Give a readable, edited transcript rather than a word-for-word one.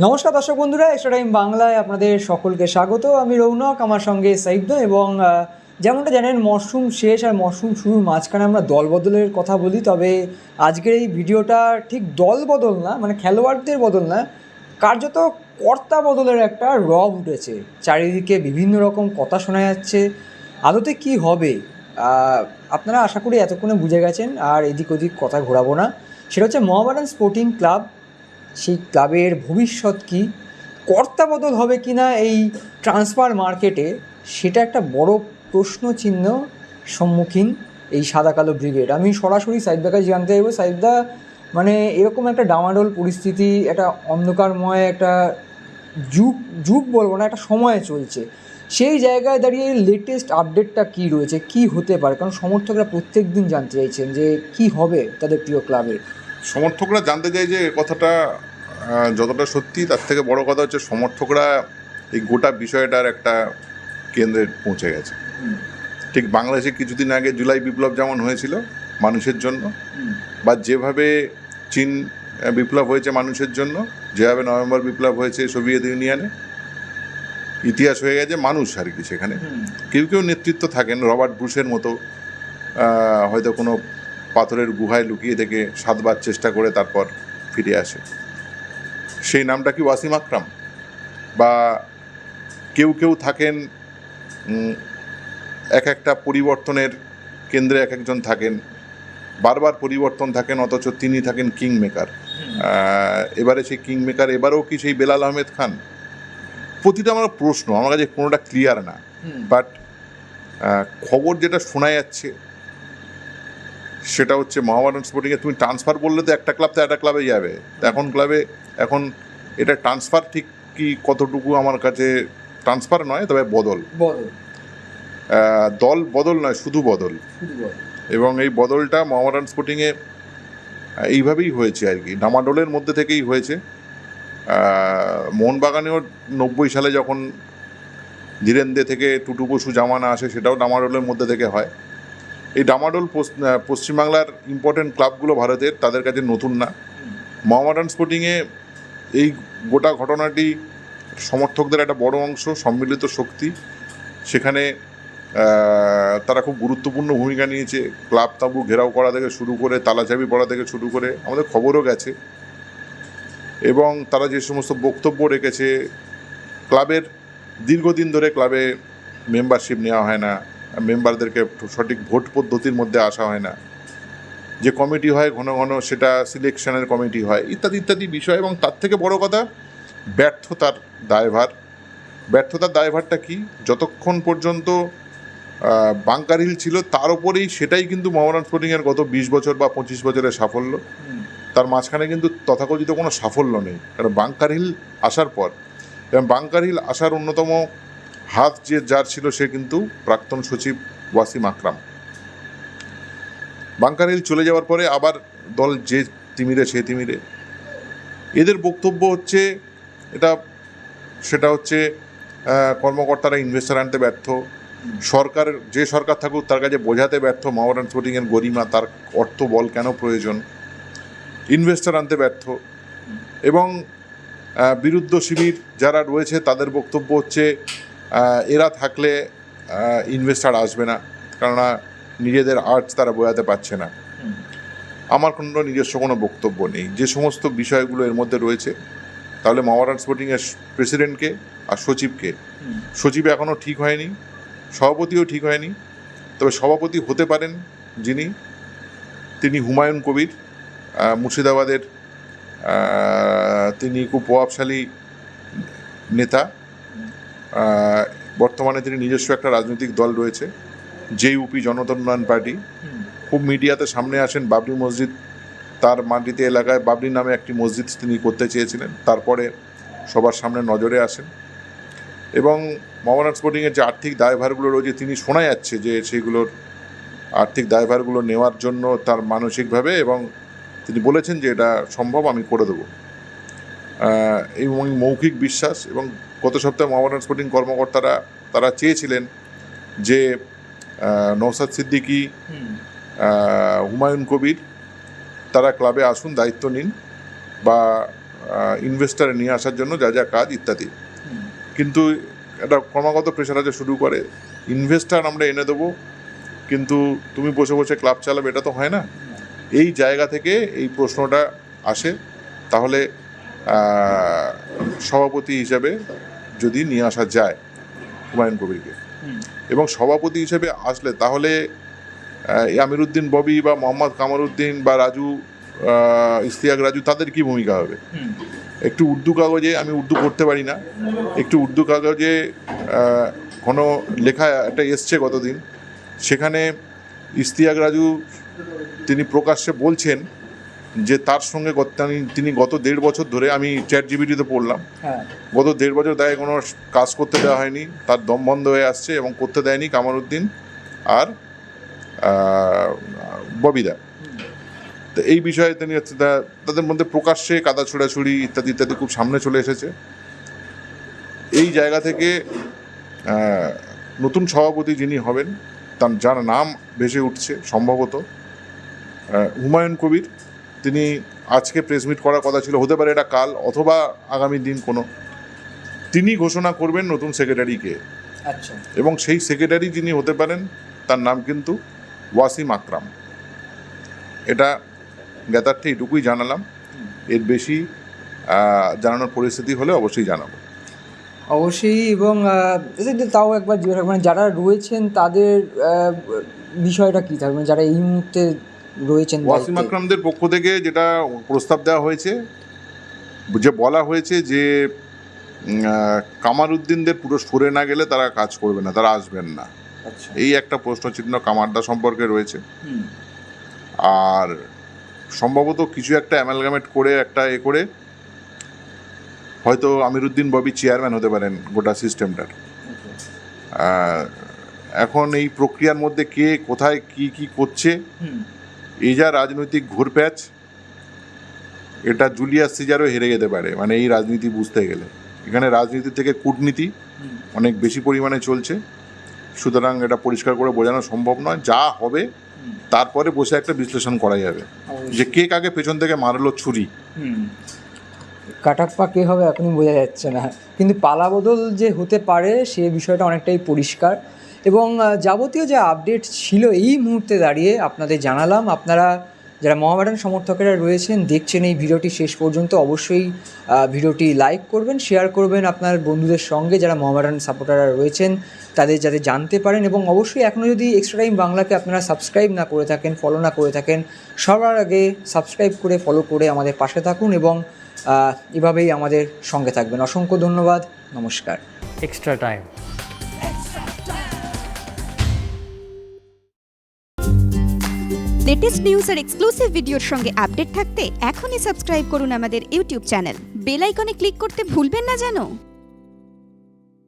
নমস্কার দর্শক বন্ধুরা, এক্সট্রা টাইম বাংলায় আপনাদের সকলকে স্বাগত। আমি রৌনক, আমার সঙ্গে সাইফদা। এবং যেমনটা জানেন, মরশুম শেষ আর মরশুম শুরুর মাঝখানে আমরা দল বদলের কথা বলি। তবে আজকের এই ভিডিওটা ঠিক দল বদল না, মানে খেলোয়াড়দের বদল না, কার্যত কর্তা বদলের একটা রব উঠেছে। চারিদিকে বিভিন্ন রকম কথা শোনা যাচ্ছে। আদতে কি হবে আপনারা আশা করি এতক্ষণে বুঝে গেছেন, আর এদিক ওদিক কথা ঘোরাবো না। সেটা হচ্ছে মোহামেডান স্পোর্টিং ক্লাব। সেই ক্লাবের ভবিষ্যৎ কী, কর্তা বদল হবে কি না এই ট্রান্সফার মার্কেটে, সেটা একটা বড় প্রশ্নচিহ্ন সম্মুখীন এই সাদা কালো ব্রিগেড। আমি সরাসরি সাইফদার কাছে জানতে চাইবো, সাইফদা, মানে এরকম একটা ডামাডোল পরিস্থিতি, একটা অন্ধকারময় একটা যুগ যুগ বলবো না, একটা সময় চলছে, সেই জায়গায় দাঁড়িয়ে লেটেস্ট আপডেটটা কী রয়েছে, কি হতে পারে? কারণ সমর্থকরা প্রত্যেক দিন জানতে চাইছেন যে কি হবে তাদের প্রিয় ক্লাবের। সমর্থকরা জানতে চাই যে কথাটা যতটা সত্যি, তার থেকে বড় কথা হচ্ছে সমর্থকরা এই গোটা বিষয়টার একটা কেন্দ্রে পৌঁছে গেছে। ঠিক বাংলাদেশে কিছুদিন আগে জুলাই বিপ্লব যেমন হয়েছিল মানুষের জন্য, বা যেভাবে চীন বিপ্লব হয়েছে মানুষের জন্য, যেভাবে নভেম্বর বিপ্লব হয়েছে সোভিয়েত ইউনিয়নে, ইতিহাস হয়ে গেছে মানুষ আর কি। সেখানে কেউ কেউ নেতৃত্ব থাকেন, রবার্ট বুশের মতো, হয়তো কোনো পাথরের গুহায় লুকিয়ে থেকে 7 বার চেষ্টা করে তারপর ফিরে আসে। সেই নামটা কি ওয়াসিম আকরাম? বা কেউ কেউ থাকেন এক একটা পরিবর্তনের কেন্দ্রে, এক একজন থাকেন, বারবার পরিবর্তন থাকেন, অথচ তিনি থাকেন কিং মেকার। এবারে সেই কিং মেকার এবারেও কি সেই বেলাল আহমেদ খান? প্রতিটা আমার প্রশ্ন, আমার কাছে কোনোটা ক্লিয়ার না। বাট খবর যেটা শোনা যাচ্ছে সেটা হচ্ছে মোহামেডান স্পোর্টিংয়ে তুমি ট্রান্সফার বললে তো একটা ক্লাব তো একটা ক্লাবে যাবে। এখন এটা ট্রান্সফার ঠিক কি কতটুকু, আমার কাছে ট্রান্সফার নয়, তবে বদল। দল বদল নয়, শুধু বদল। এবং এই বদলটা মোহামেডান স্পোর্টিংয়ে এইভাবেই হয়েছে আর কি, ডামাডোলের মধ্যে থেকেই হয়েছে। মোহনবাগানেও 90 সালে যখন ধীরেন্দে থেকে টুটু বসু জামানা আসে, সেটাও ডামাডোলের মধ্যে থেকে হয়। এই ডামাডোল পশ্চিমবাংলার ইম্পর্টেন্ট ক্লাবগুলো ভারতের, তাদের কাছে নতুন না। মোহামেডান স্পোর্টিংয়ে এই গোটা ঘটনাটি সমর্থকদের একটা বড় অংশ, সম্মিলিত শক্তি। সেখানে তারা খুব গুরুত্বপূর্ণ ভূমিকা নিয়েছে। ক্লাব তাঁবু ঘেরাও করা থেকে শুরু করে, তালাচাবি পড়া থেকে শুরু করে, আমাদের খবরও গেছে। এবং তারা যে সমস্ত বক্তব্য রেখেছে, ক্লাবের দীর্ঘদিন ধরে ক্লাবে মেম্বারশিপ নেওয়া হয় না, মেম্বারদেরকে সঠিক ভোট পদ্ধতির মধ্যে আসা হয় না, যে কমিটি হয় ঘন ঘন সেটা সিলেকশনের কমিটি হয়, ইত্যাদি ইত্যাদি বিষয়। এবং তার থেকে বড় কথা, ব্যর্থতার দায়ভারটা কি? যতক্ষণ পর্যন্ত বাংকার হিল ছিল, তার উপরেই সেটাই কিন্তু মোহামেডান স্পোর্টিংয়ের গত 20 বছর বা 25 বছরের সাফল্য। তার মাঝখানে কিন্তু তথাকথিত কোনো সাফল্য নেই। কারণ বাংকার হিল আসার পর, এবং বাংকার হিল আসার অন্যতম হাত যার ছিল, সে কিন্তু প্রাক্তন সচিব ওয়াসিম আকরাম। বাংকার হিল চলে যাওয়ার পরে আবার দল যে তিমিরে সে তিমিরে। এদের বক্তব্য হচ্ছে সেটা হচ্ছে কর্মকর্তারা ইনভেস্টার আনতে ব্যর্থ, যে সরকার থাকুক তার কাছে বোঝাতে ব্যর্থ মোহামেডান স্পোর্টিংয়ের গরিমা, তার অর্থ বল কেন প্রয়োজন, ইনভেস্টার আনতে ব্যর্থ। এবং বিরুদ্ধ শিবির যারা রয়েছে তাদের বক্তব্য হচ্ছে এরা থাকলে ইনভেস্টার আসবে না, কেননা নিজেদের আর্টস তারা বোঝাতে পারছে না। আমার নিজস্ব কোনো বক্তব্য নেই। যে সমস্ত বিষয়গুলো এর মধ্যে রয়েছে, তাহলে মোহামেডান স্পোর্টিংয়ের প্রেসিডেন্টকে আর সচিব এখনও ঠিক হয়নি, সভাপতিও ঠিক হয়নি। তবে সভাপতি হতে পারেন তিনি হুমায়ুন কবির, মুর্শিদাবাদের। তিনি খুব প্রভাবশালী নেতা। বর্তমানে তিনি নিজস্ব একটা রাজনৈতিক দল রয়েছে, জেইউপি, জনতা উন্নয়ন পার্টি। খুব মিডিয়াতে সামনে আসেন। বাবরি মসজিদ, তার মাটিতে এলাকায় বাবরি নামে একটি মসজিদ তিনি করতে চেয়েছিলেন, তারপরে সবার সামনে নজরে আসেন। এবং মোহামেডান স্পোর্টিংয়ের যে আর্থিক দায়ভারগুলো রয়েছে, তিনি শোনা যাচ্ছে যে সেইগুলোর আর্থিক দায়ভারগুলো নেওয়ার জন্য তার মানসিকভাবে, এবং তিনি বলেছেন যে এটা সম্ভব, আমি করে দেবো, এবং মৌখিক বিশ্বাস। এবং গত সপ্তাহে মোহামেডান স্পোর্টিং কর্মকর্তারা তারা চেয়েছিলেন যে নওশাদ সিদ্দিকী, হুমায়ুন কবির তারা ক্লাবে আসুন, দায়িত্ব নিন, বা ইনভেস্টার নিয়ে আসার জন্য যা যা কাজ ইত্যাদি। কিন্তু একটা ক্রমাগত প্রেশার আছে শুরু করে ইনভেস্টার আমরা এনে দেবো, কিন্তু তুমি বসে বসে ক্লাব চালাবে, এটা তো হয় না। এই জায়গা থেকে এই প্রশ্নটা আসে। তাহলে সভাপতি হিসেবে যদি নিয়ে আসা যায় হুমায়ুন কবিরকে, এবং সভাপতি হিসেবে আসলে তাহলে আমিরুদ্দিন ববি বা মোহাম্মদ কামারুদ্দিন বা রাজু, ইশতিয়াক রাজু, তাদের কি ভূমিকা হবে? একটু উর্দু কাগজে, আমি উর্দু করতে পারি না, একটু উর্দু কাগজে কোনো লেখা একটা এসছে গতদিন, সেখানে ইশতিয়াক রাজু তিনি প্রকাশ্যে বলছেন যে তার সঙ্গে তিনি গত 1.5 বছর ধরে, আমি চ্যাট জিপিটিতে পড়লাম, গত 1.5 বছর দায়ে কোনো কাজ করতে দেওয়া হয়নি, তার দম বন্ধ হয়ে আসছে এবং করতে দেয়নি কামারুদ্দিন আর ববিদা। তো এই বিষয়ে তিনি তাদের মধ্যে প্রকাশ্যে কাদা ছোড়াছুড়ি ইত্যাদি ইত্যাদি খুব সামনে চলে এসেছে। এই জায়গা থেকে নতুন সভাপতি যিনি হবেন, তার যার নাম ভেসে উঠছে সম্ভবত হুমায়ুন কবির, তিনি আজকে প্রেস মিট করার কথা ছিল, হতে পারে এটা কাল অথবা আগামী দিন কোনো, তিনি ঘোষণা করবেন নতুন সেক্রেটারিকে। আচ্ছা। এবং সেই সেক্রেটারি যিনি হতে পারেন তার নাম কিন্তু ওয়াসিম আকরাম। এটা জ্ঞাতার্থে এটুকুই জানালাম, এর বেশি জানানোর পরিস্থিতি হলে অবশ্যই জানাবো। অবশ্যই। এবং তাও একবার জিজ্ঞাসা, মানে যারা রয়েছেন তাদের বিষয়টা কী থাকবে, যারা এই মুহূর্তে রয়েছেন? ওয়াসিম আকরামদের পক্ষ থেকে যেটা প্রস্তাব দেওয়া হয়েছে, যে বলা হয়েছে যে কামারুদ্দিনদের পুরো সরে না গেলে তারা কাজ করবে না, তারা আসবেন না। এই একটা প্রশ্নচিহ্ন কামারদা সম্পর্কে রয়েছে। আর সম্ভবত কিছু একটা অ্যামালগামেট করে একটা করে হয়তো আমিরুদ্দিন ববি চেয়ারম্যান হতে পারেন গোটা সিস্টেমটার। এখন এই প্রক্রিয়ার মধ্যে কে কোথায় কি কি করছে, এই যা রাজনৈতিক ঘুরপ্যাচ, এটা জুলিয়াস সিজারও হেরে যেতে পারে, মানে এই রাজনীতি বুঝতে গেলে। এখানে রাজনীতি থেকে কূটনীতি অনেক বেশি পরিমাণে চলছে, সুতরাং এটা পরিষ্কার করে বোঝানো সম্ভব নয়। যা হবে তারপরে বসে একটা বিশ্লেষণ করা যাবে যে কে কাকে পেছন থেকে মারলো ছুরি। কাটাপ্পা কে হবে এখনই বোঝা যাচ্ছে না, কিন্তু পালাবদল যে হতে পারে সে বিষয়টা অনেকটাই পরিষ্কার। এবং যাবতীয় যে আপডেট ছিল এই মুহূর্তে দাঁড়িয়ে আপনাদের জানালাম। আপনারা যারা মোহামেডান সমর্থকেরা রয়েছেন, দেখছেন এই ভিডিওটি শেষ পর্যন্ত, অবশ্যই ভিডিওটি লাইক করবেন, শেয়ার করবেন আপনার বন্ধুদের সঙ্গে যারা মোহামেডান সাপোর্টাররা রয়েছেন তাদের যাতে জানতে পারেন। এবং অবশ্যই এখনও যদি এক্সট্রা টাইম বাংলাকে আপনারা সাবস্ক্রাইব না করে থাকেন, ফলো না করে থাকেন, সবার আগে সাবস্ক্রাইব করে ফলো করে আমাদের পাশে থাকুন এবং এভাবেই আমাদের সঙ্গে থাকবেন। অসংখ্য ধন্যবাদ, নমস্কার। Extra time. লেটেস্ট নিউজ আর এক্সক্লুসিভ ভিডিওর সঙ্গে আপডেট থাকতে এখনই সাবস্ক্রাইব করুন আমাদের ইউটিউব চ্যানেল। বেল আইকনে ক্লিক করতে ভুলবেন না যেন।